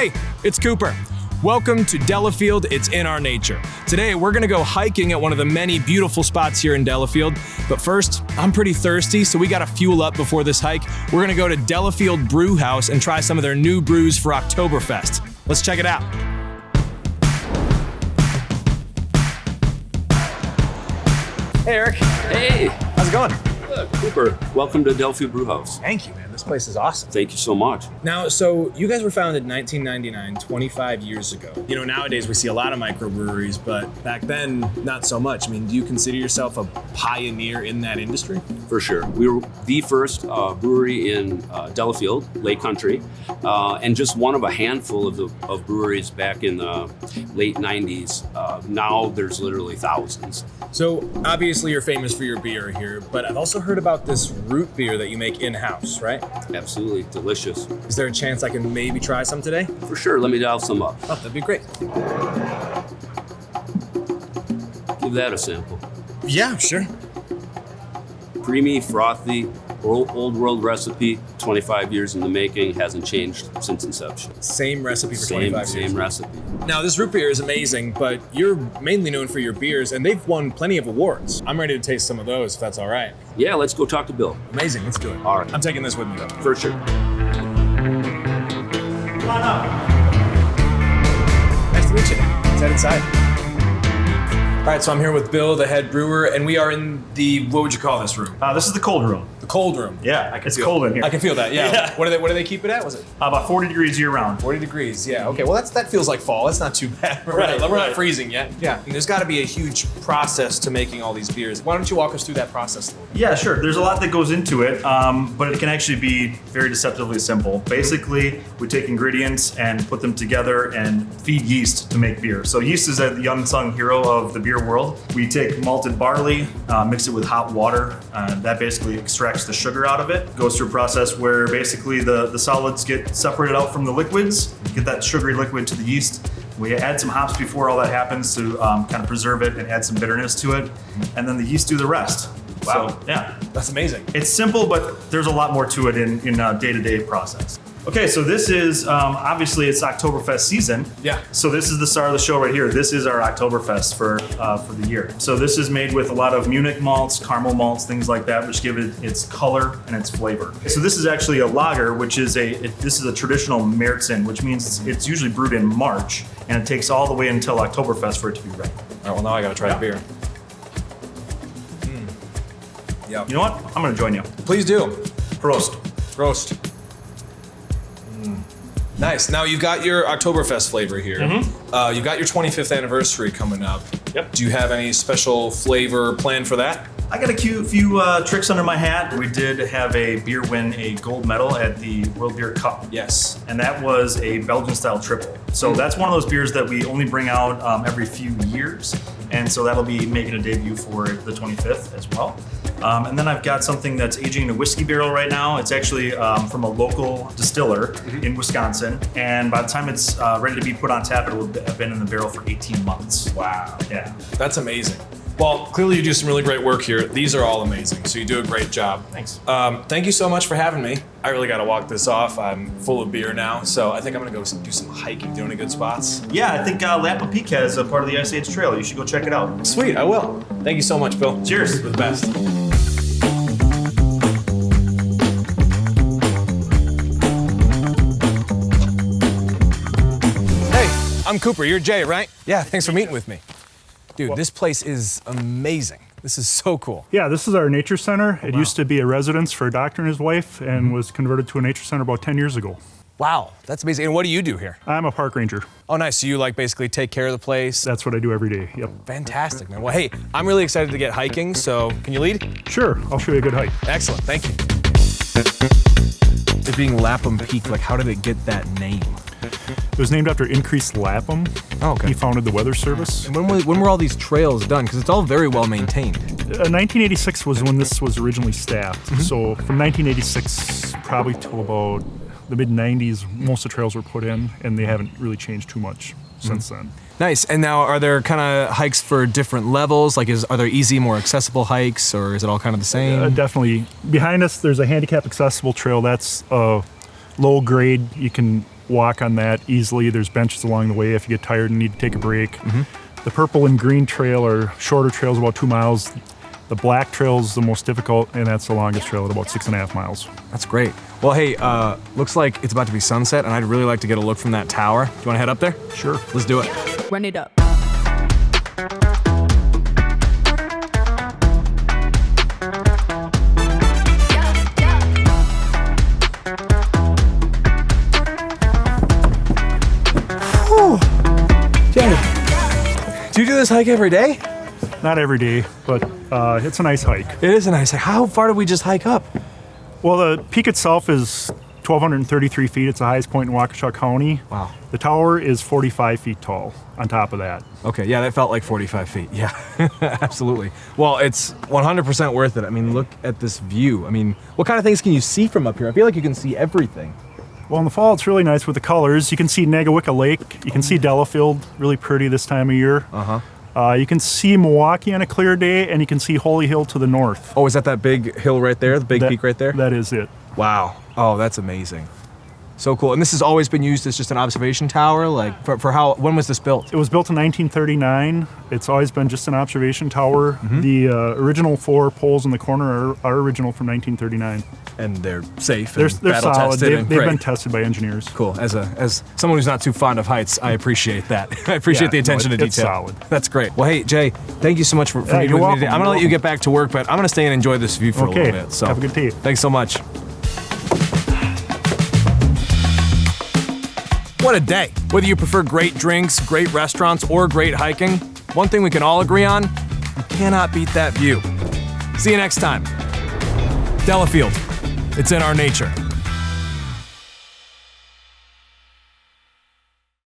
Hey, it's Cooper. Welcome to Delafield, It's in Our Nature. Today, we're gonna go hiking at one of the many beautiful spots here in Delafield. But first, I'm pretty thirsty, so we gotta fuel up before this hike. We're gonna go to Delafield Brew House and try some of their new brews for Oktoberfest. Let's check it out. Hey, Eric. Hey, How's it going? Cooper. Welcome to Delafield Brew House. Thank you, man. This place is awesome. Thank you so much. Now, so you guys were founded in 1999, 25 years ago. You know, nowadays we see a lot of microbreweries, but back then, not so much. I mean, do you consider yourself a pioneer in that industry? For sure. We were the first brewery in Delafield, Lake Country, and just one of a handful of breweries back in the late 90s. Now there's literally thousands. So obviously you're famous for your beer here, but I've also heard about this root beer that you make in-house, right? Absolutely delicious. Is there a chance I can maybe try some today? For sure. Let me dial some up. Oh, that'd be great. Give that a sample. Yeah, sure. Creamy, frothy, old world recipe, 25 years in the making, hasn't changed since inception. Same recipe for 25 years. Same recipe. Now, this root beer is amazing, but you're mainly known for your beers, and they've won plenty of awards. I'm ready to taste some of those, if that's all right. Yeah, let's go talk to Bill. Amazing, let's do it. All right. I'm taking this with me, though. For sure. Come on up. Nice to meet you. Let's head inside. All right, so I'm here with Bill, the head brewer, and we are in the, what would you call this room? This is the cold room. The cold room. Yeah, it's cold in here. I can feel that, yeah. Yeah. What do they keep it at, was it? About 40 degrees year round. 40 degrees, yeah. Okay, well that feels like fall. That's not too bad. We're not freezing yet. Yeah, and there's got to be a huge process to making all these beers. Why don't you walk us through that process a little bit? Yeah, sure. There's a lot that goes into it, but it can actually be very deceptively simple. Basically, we take ingredients and put them together and feed yeast to make beer. So yeast is the unsung hero of the beer world. We take malted barley, mix it with hot water. That basically extracts the sugar out of it. Goes through a process where basically the solids get separated out from the liquids, get that sugary liquid to the yeast. We add some hops before all that happens to kind of preserve it and add some bitterness to it. And then the yeast do the rest. Wow. So, yeah. That's amazing. It's simple, but there's a lot more to it in day-to-day process. Okay, so this is, obviously it's Oktoberfest season. Yeah. So this is the star of the show right here. This is our Oktoberfest for the year. So this is made with a lot of Munich malts, caramel malts, things like that, which give it its color and its flavor. So this is actually a lager, which is this is a traditional Märzen, which means it's usually brewed in March, and it takes all the way until Oktoberfest for it to be ready. All right, well now I gotta try the beer. Yeah. You know what? I'm gonna join you. Please do. Prost. Roast. Nice. Now you've got your Oktoberfest flavor here. You've got your 25th anniversary coming up. Yep. Do you have any special flavor planned for that? I got a few tricks under my hat. We did have a beer win a gold medal at the World Beer Cup. Yes. And that was a Belgian-style triple. So that's one of those beers that we only bring out every few years. And so that'll be making a debut for the 25th as well. And then I've got something that's aging in a whiskey barrel right now. It's actually from a local distiller in Wisconsin. And by the time it's ready to be put on tap, it will have been in the barrel for 18 months. Wow. Yeah. That's amazing. Well, clearly you do some really great work here. These are all amazing, so you do a great job. Thanks. Thank you so much for having me. I really gotta walk this off. I'm full of beer now, so I think I'm gonna go do some hiking. Do you know any good spots? Yeah, I think Lampa Peak has a part of the Ice Age Trail. You should go check it out. Sweet, I will. Thank you so much, Bill. Cheers. You're the best. I'm Cooper, you're Jay, right? Yeah, thanks for meeting with me. Dude, this place is amazing. This is so cool. Yeah, this is our nature center. It used to be a residence for a doctor and his wife and was converted to a nature center about 10 years ago. Wow, that's amazing. And what do you do here? I'm a park ranger. Oh, nice. So you like basically take care of the place? That's what I do every day, yep. Fantastic, man. Well, hey, I'm really excited to get hiking, so can you lead? Sure, I'll show you a good hike. Excellent, thank you. It being Lapham Peak, like how did it get that name? It was named after Increase Lapham. Oh, okay. He founded the Weather Service. And when were all these trails done? Because it's all very well maintained. 1986 was when this was originally staffed. So from 1986 probably till about the mid-90s, most of the trails were put in, and they haven't really changed too much since then. Nice. And now, are there kind of hikes for different levels? Like, are there easy, more accessible hikes, or is it all kind of the same? Definitely. Behind us, there's a handicap accessible trail. That's low grade. You can walk on that easily. There's benches along the way if you get tired and need to take a break. The purple and green trail are shorter trails, about 2 miles. The black trail is the most difficult, and that's the longest trail at about 6.5 miles. That's great. Well, hey, looks like it's about to be sunset, and I'd really like to get a look from that tower. Do you want to head up there? Sure. Let's do it. Run it up. Do you do this hike every day? Not every day, but it's a nice hike. It is a nice hike. How far did we just hike up? Well, the peak itself is 1,233 feet. It's the highest point in Waukesha County. Wow. The tower is 45 feet tall on top of that. Okay, yeah, that felt like 45 feet. Yeah, absolutely. Well, it's 100% worth it. I mean, look at this view. I mean, what kind of things can you see from up here? I feel like you can see everything. Well, in the fall, it's really nice with the colors. You can see Negawicka Lake. You can see Delafield, really pretty this time of year. You can see Milwaukee on a clear day, and you can see Holy Hill to the north. Oh, is that big hill right there, the big peak right there? That is it. Wow. Oh, that's amazing. So cool. And this has always been used as just an observation tower? Like, for how, when was this built? It was built in 1939. It's always been just an observation tower. The original 4 poles in the corner are original from 1939. And they're safe They're and battle solid. tested. They've been tested by engineers. Cool. As someone who's not too fond of heights, I appreciate that. I appreciate the attention to it's detail. solid. That's great. Well, hey, Jay, thank you so much for meeting you're with me welcome. today. I'm going to let you get back to work, but I'm going to stay and enjoy this view for a little bit. So Have a good day. Thanks so much. What a day. Whether you prefer great drinks, great restaurants, or great hiking, one thing we can all agree on, you cannot beat that view. See you next time. Delafield, it's in our nature.